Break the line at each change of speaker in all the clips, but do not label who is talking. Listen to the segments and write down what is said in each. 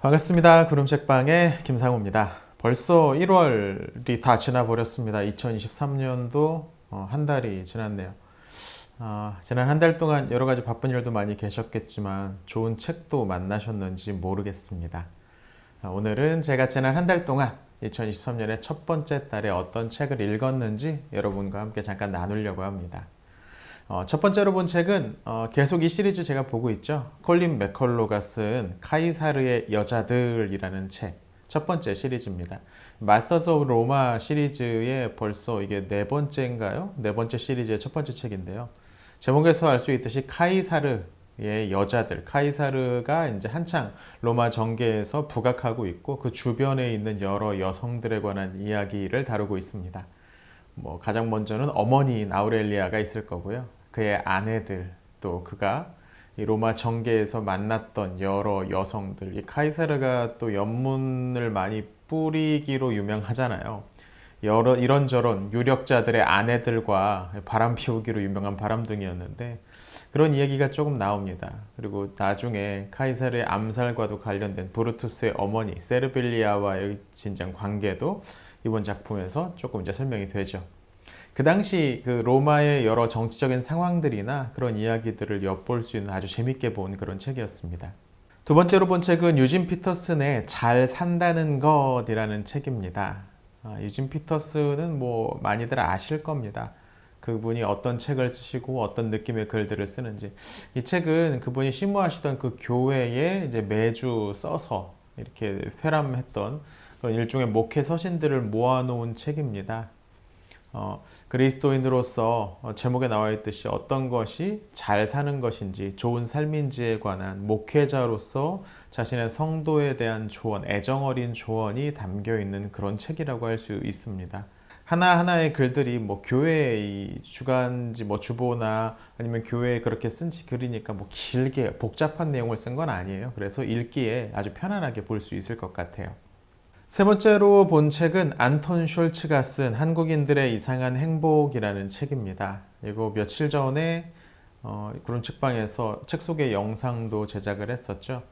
반갑습니다. 구름책방의 김상우입니다. 벌써 1월이 다 지나버렸습니다. 2023년도 한 달이 지났네요. 지난 한 달 동안 여러 가지 바쁜 일도 많이 계셨겠지만 좋은 책도 만나셨는지 모르겠습니다. 오늘은 제가 지난 한 달 동안 2023년의 첫 번째 달에 어떤 책을 읽었는지 여러분과 함께 잠깐 나누려고 합니다. 첫 번째로 본 책은 계속 이 시리즈 제가 보고 있죠. 콜린 맥컬로가 쓴 카이사르의 여자들이라는 책, 첫 번째 시리즈입니다. 마스터스 오브 로마 시리즈의 벌써 이게 네 번째인가요? 네 번째 시리즈의 첫 번째 책인데요. 제목에서 알 수 있듯이 카이사르의 여자들, 카이사르가 이제 한창 로마 정계에서 부각하고 있고 그 주변에 있는 여러 여성들에 관한 이야기를 다루고 있습니다. 가장 먼저는 어머니인 아우렐리아가 있을 거고요. 그의 아내들, 또 그가 이 로마 정계에서 만났던 여러 여성들, 이 카이사르가 또 연문을 많이 뿌리기로 유명하잖아요. 여러 이런저런 유력자들의 아내들과 바람 피우기로 유명한 바람둥이였는데 그런 이야기가 조금 나옵니다. 그리고 나중에 카이사르의 암살과도 관련된 브루투스의 어머니 세르빌리아와의 진정 관계도 이번 작품에서 조금 이제 설명이 되죠. 그 당시 그 로마의 여러 정치적인 상황들이나 그런 이야기들을 엿볼 수 있는 아주 재밌게 본 그런 책이었습니다. 두 번째로 본 책은 유진 피터슨의 잘 산다는 것이라는 책입니다. 유진 피터슨은 많이들 아실 겁니다. 그분이 어떤 책을 쓰시고 어떤 느낌의 글들을 쓰는지. 이 책은 그분이 심무하시던 그 교회에 이제 매주 써서 이렇게 회람했던 그런 일종의 목회 서신들을 모아놓은 책입니다. 그리스도인으로서 제목에 나와 있듯이 어떤 것이 잘 사는 것인지 좋은 삶인지에 관한 목회자로서 자신의 성도에 대한 조언, 애정 어린 조언이 담겨 있는 그런 책이라고 할 수 있습니다. 하나하나의 글들이 교회의 주간지 주보나 아니면 교회에 그렇게 쓴 글이니까 길게 복잡한 내용을 쓴 건 아니에요. 그래서 읽기에 아주 편안하게 볼 수 있을 것 같아요. 세 번째로 본 책은 안톤 숄츠가 쓴 한국인들의 이상한 행복이라는 책입니다. 이거 며칠 전에 그런 책방에서 책 소개 영상도 제작을 했었죠.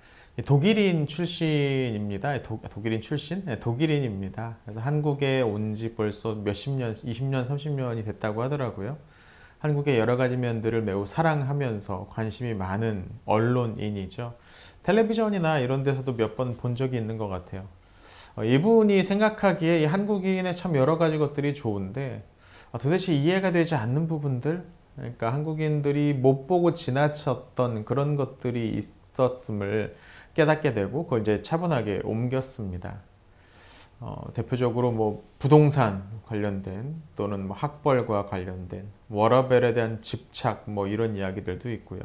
독일인 출신입니다. 독일인 출신? 네, 독일인입니다. 그래서 한국에 온 지 벌써 몇십 년, 20년, 30년이 됐다고 하더라고요. 한국의 여러 가지 면들을 매우 사랑하면서 관심이 많은 언론인이죠. 텔레비전이나 이런 데서도 몇 번 본 적이 있는 것 같아요. 이분이 생각하기에 이 한국인의 참 여러 가지 것들이 좋은데 도대체 이해가 되지 않는 부분들, 그러니까 한국인들이 못 보고 지나쳤던 그런 것들이 있었음을 깨닫게 되고 그걸 이제 차분하게 옮겼습니다. 대표적으로 부동산 관련된 또는 학벌과 관련된 워라밸에 대한 집착 이런 이야기들도 있고요.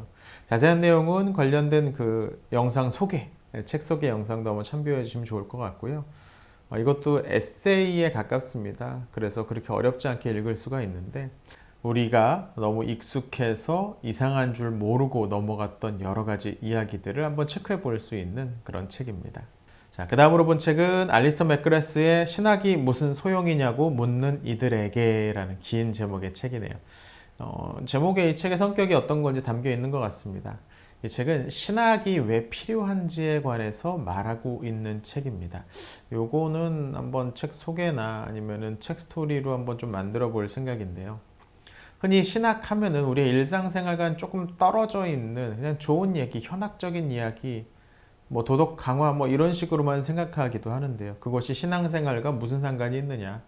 자세한 내용은 관련된 그 영상 소개, 책 소개 영상도 한번 참고해 주시면 좋을 것 같고요. 이것도 에세이에 가깝습니다. 그래서 그렇게 어렵지 않게 읽을 수가 있는데 우리가 너무 익숙해서 이상한 줄 모르고 넘어갔던 여러 가지 이야기들을 한번 체크해 볼 수 있는 그런 책입니다. 자, 그 다음으로 본 책은 알리스터 맥그레스의 신학이 무슨 소용이냐고 묻는 이들에게 라는 긴 제목의 책이네요. 제목에 이 책의 성격이 어떤 건지 담겨 있는 것 같습니다. 이 책은 신학이 왜 필요한지에 관해서 말하고 있는 책입니다. 요거는 한번 책 소개나 아니면은 책 스토리로 한번 좀 만들어 볼 생각인데요. 흔히 신학하면은 우리의 일상생활과는 조금 떨어져 있는 그냥 좋은 얘기, 현학적인 이야기, 도덕 강화 이런 식으로만 생각하기도 하는데요. 그것이 신앙생활과 무슨 상관이 있느냐.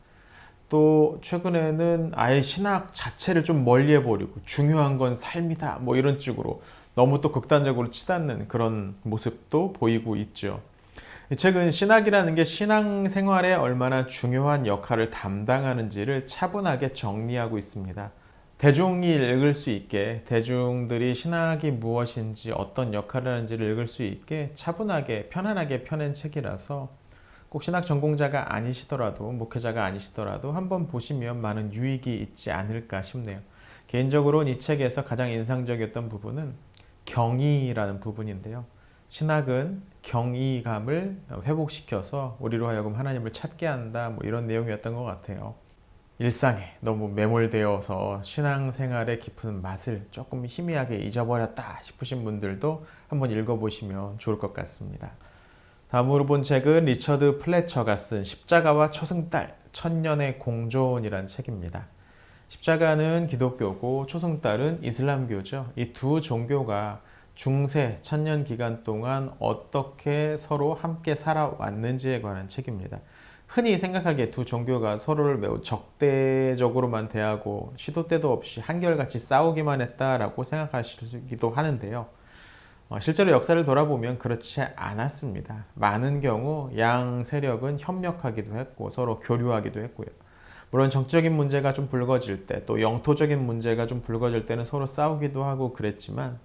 또 최근에는 아예 신학 자체를 좀 멀리해버리고 중요한 건 삶이다 이런 쪽으로 너무 또 극단적으로 치닫는 그런 모습도 보이고 있죠. 이 책은 신학이라는 게 신앙생활에 얼마나 중요한 역할을 담당하는지를 차분하게 정리하고 있습니다. 대중이 읽을 수 있게, 대중들이 신학이 무엇인지 어떤 역할을 하는지를 읽을 수 있게 차분하게 편안하게 펴낸 책이라서 꼭 신학 전공자가 아니시더라도 목회자가 아니시더라도 한번 보시면 많은 유익이 있지 않을까 싶네요. 개인적으로는 이 책에서 가장 인상적이었던 부분은 경의라는 부분인데요. 신학은 경이감을 회복시켜서 우리로 하여금 하나님을 찾게 한다 이런 내용이었던 것 같아요. 일상에 너무 매몰되어서 신앙생활의 깊은 맛을 조금 희미하게 잊어버렸다 싶으신 분들도 한번 읽어보시면 좋을 것 같습니다. 다음으로 본 책은 리처드 플래처가 쓴 십자가와 초승달, 천년의 공존이란 책입니다. 십자가는 기독교고 초승달은 이슬람교죠. 이 두 종교가 중세 천년 기간 동안 어떻게 서로 함께 살아왔는지에 관한 책입니다. 흔히 생각하기에 두 종교가 서로를 매우 적대적으로만 대하고 시도 때도 없이 한결같이 싸우기만 했다라고 생각하시기도 하는데요. 실제로 역사를 돌아보면 그렇지 않았습니다. 많은 경우 양 세력은 협력하기도 했고 서로 교류하기도 했고요. 물론 정치적인 문제가 좀 불거질 때, 또 영토적인 문제가 좀 불거질 때는 서로 싸우기도 하고 그랬지만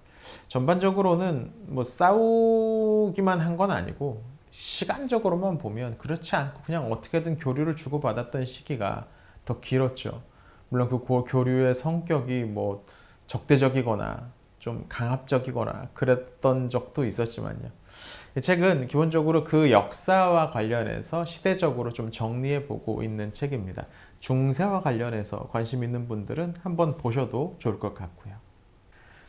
전반적으로는 뭐 싸우기만 한 건 아니고 시간적으로만 보면 그렇지 않고 그냥 어떻게든 교류를 주고받았던 시기가 더 길었죠. 물론 그 교류의 성격이 뭐 적대적이거나 좀 강압적이거나 그랬던 적도 있었지만요. 이 책은 기본적으로 그 역사와 관련해서 시대적으로 좀 정리해 보고 있는 책입니다. 중세와 관련해서 관심 있는 분들은 한번 보셔도 좋을 것 같고요.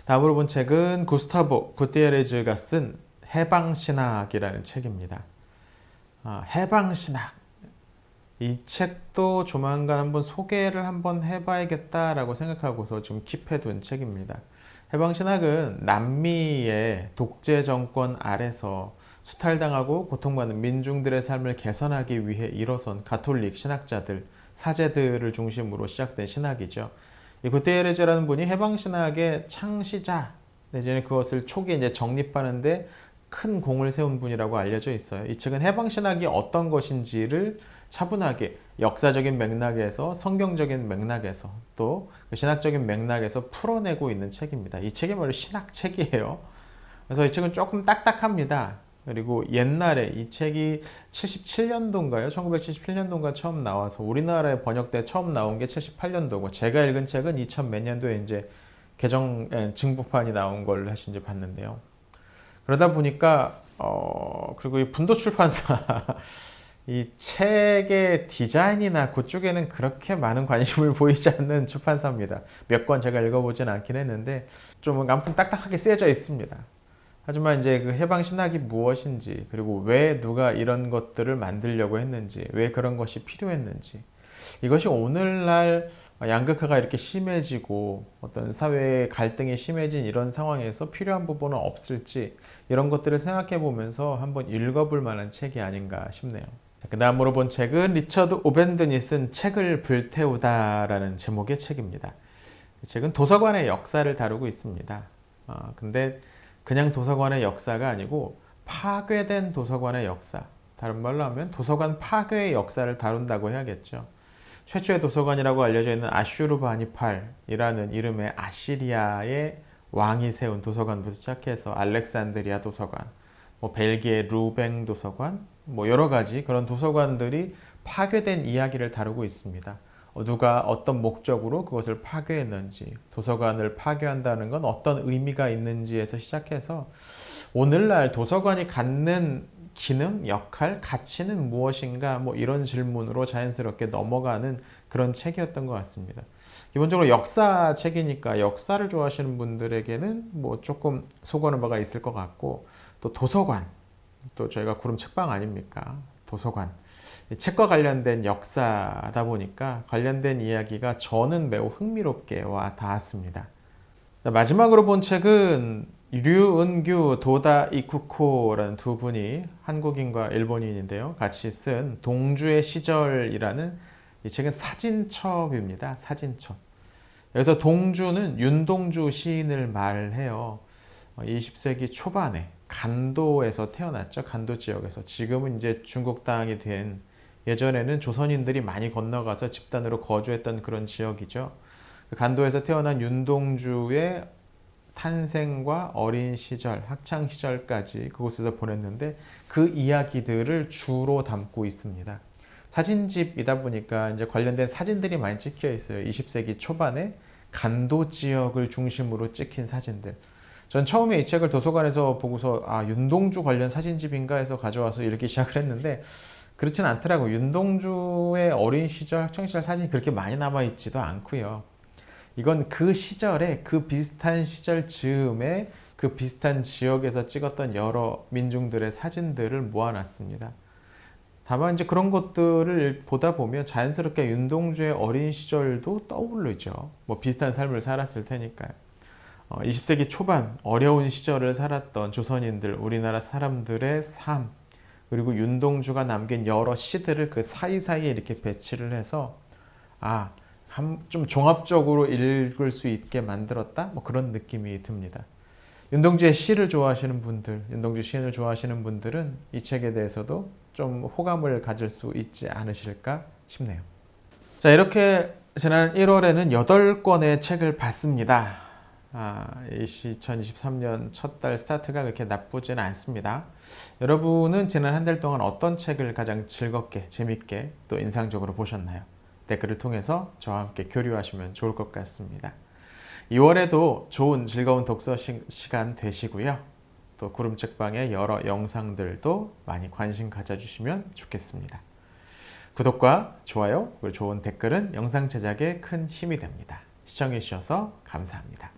다음으로 본 책은 구스타보 구티에레즈가 쓴 해방신학이라는 책입니다. 해방신학. 이 책도 조만간 한번 소개를 한번 해봐야겠다라고 생각하고서 지금 킵해둔 책입니다. 해방신학은 남미의 독재 정권 아래서 수탈당하고 고통받는 민중들의 삶을 개선하기 위해 일어선 가톨릭 신학자들, 사제들을 중심으로 시작된 신학이죠. 이 구테레즈라는 분이 해방신학의 창시자 내지는 그것을 초기에 이제 정립하는데 큰 공을 세운 분이라고 알려져 있어요. 이 책은 해방신학이 어떤 것인지를 차분하게 역사적인 맥락에서 성경적인 맥락에서 또 그 신학적인 맥락에서 풀어내고 있는 책입니다. 이 책이 바로 신학책이에요. 그래서 이 책은 조금 딱딱합니다. 그리고 옛날에 이 책이 77년도인가요? 1977년도인가 처음 나와서 우리나라에 번역돼 처음 나온 게 78년도고 제가 읽은 책은 2000 몇 년도에 이제 증부판이 나온 걸 하신 이제 봤는데요. 그러다 보니까 그리고 이 분도출판사 이 책의 디자인이나 그쪽에는 그렇게 많은 관심을 보이지 않는 출판사입니다. 몇 권 제가 읽어보진 않긴 했는데 좀 아무튼 딱딱하게 쓰여져 있습니다. 하지만 이제 그 해방신학이 무엇인지 그리고 왜 누가 이런 것들을 만들려고 했는지 왜 그런 것이 필요했는지 이것이 오늘날 양극화가 이렇게 심해지고 어떤 사회의 갈등이 심해진 이런 상황에서 필요한 부분은 없을지 이런 것들을 생각해 보면서 한번 읽어볼 만한 책이 아닌가 싶네요. 그 다음으로 본 책은 리처드 오벤든이 쓴 책을 불태우다라는 제목의 책입니다. 이 책은 도서관의 역사를 다루고 있습니다. 근데 그냥 도서관의 역사가 아니고 파괴된 도서관의 역사, 다른 말로 하면 도서관 파괴의 역사를 다룬다고 해야겠죠. 최초의 도서관이라고 알려져 있는 아슈르바니팔이라는 이름의 아시리아의 왕이 세운 도서관부터 시작해서 알렉산드리아 도서관, 뭐 벨기에 루뱅 도서관, 뭐 여러 가지 그런 도서관들이 파괴된 이야기를 다루고 있습니다. 누가 어떤 목적으로 그것을 파괴했는지, 도서관을 파괴한다는 건 어떤 의미가 있는지에서 시작해서 오늘날 도서관이 갖는 기능, 역할, 가치는 무엇인가 뭐 이런 질문으로 자연스럽게 넘어가는 그런 책이었던 것 같습니다. 기본적으로 역사 책이니까 역사를 좋아하시는 분들에게는 뭐 조금 속어는 바가 있을 것 같고 또 도서관, 또 저희가 구름 책방 아닙니까? 도서관. 책과 관련된 역사다 보니까 관련된 이야기가 저는 매우 흥미롭게 와 닿았습니다. 마지막으로 본 책은 류은규 도다 이쿠코라는 두 분이 한국인과 일본인인데요. 같이 쓴 동주의 시절이라는 이 책은 사진첩입니다. 사진첩. 여기서 동주는 윤동주 시인을 말해요. 20세기 초반에 간도에서 태어났죠. 간도 지역에서. 지금은 이제 중국 땅이 된 예전에는 조선인들이 많이 건너가서 집단으로 거주했던 그런 지역이죠. 간도에서 태어난 윤동주의 탄생과 어린 시절, 학창 시절까지 그곳에서 보냈는데 그 이야기들을 주로 담고 있습니다. 사진집이다 보니까 이제 관련된 사진들이 많이 찍혀 있어요. 20세기 초반에 간도 지역을 중심으로 찍힌 사진들. 전 처음에 이 책을 도서관에서 보고서 윤동주 관련 사진집인가 해서 가져와서 읽기 시작을 했는데 그렇진 않더라고요. 윤동주의 어린 시절, 학창시절 사진이 그렇게 많이 남아있지도 않고요. 이건 그 시절에 그 비슷한 시절 즈음에 그 비슷한 지역에서 찍었던 여러 민중들의 사진들을 모아놨습니다. 다만 이제 그런 것들을 보다 보면 자연스럽게 윤동주의 어린 시절도 떠오르죠. 뭐 비슷한 삶을 살았을 테니까요. 20세기 초반 어려운 시절을 살았던 조선인들, 우리나라 사람들의 삶, 그리고 윤동주가 남긴 여러 시들을 그 사이사이에 이렇게 배치를 해서 좀 종합적으로 읽을 수 있게 만들었다? 뭐 그런 느낌이 듭니다. 윤동주의 시를 좋아하시는 분들, 윤동주 시인을 좋아하시는 분들은 이 책에 대해서도 좀 호감을 가질 수 있지 않으실까 싶네요. 자, 이렇게 지난 1월에는 8권의 책을 봤습니다. 2023년 첫 달 스타트가 그렇게 나쁘지는 않습니다. 여러분은 지난 한 달 동안 어떤 책을 가장 즐겁게, 재밌게 또 인상적으로 보셨나요? 댓글을 통해서 저와 함께 교류하시면 좋을 것 같습니다. 2월에도 좋은 즐거운 독서 시간 되시고요. 또 구름책방의 여러 영상들도 많이 관심 가져주시면 좋겠습니다. 구독과 좋아요 그리고 좋은 댓글은 영상 제작에 큰 힘이 됩니다. 시청해 주셔서 감사합니다.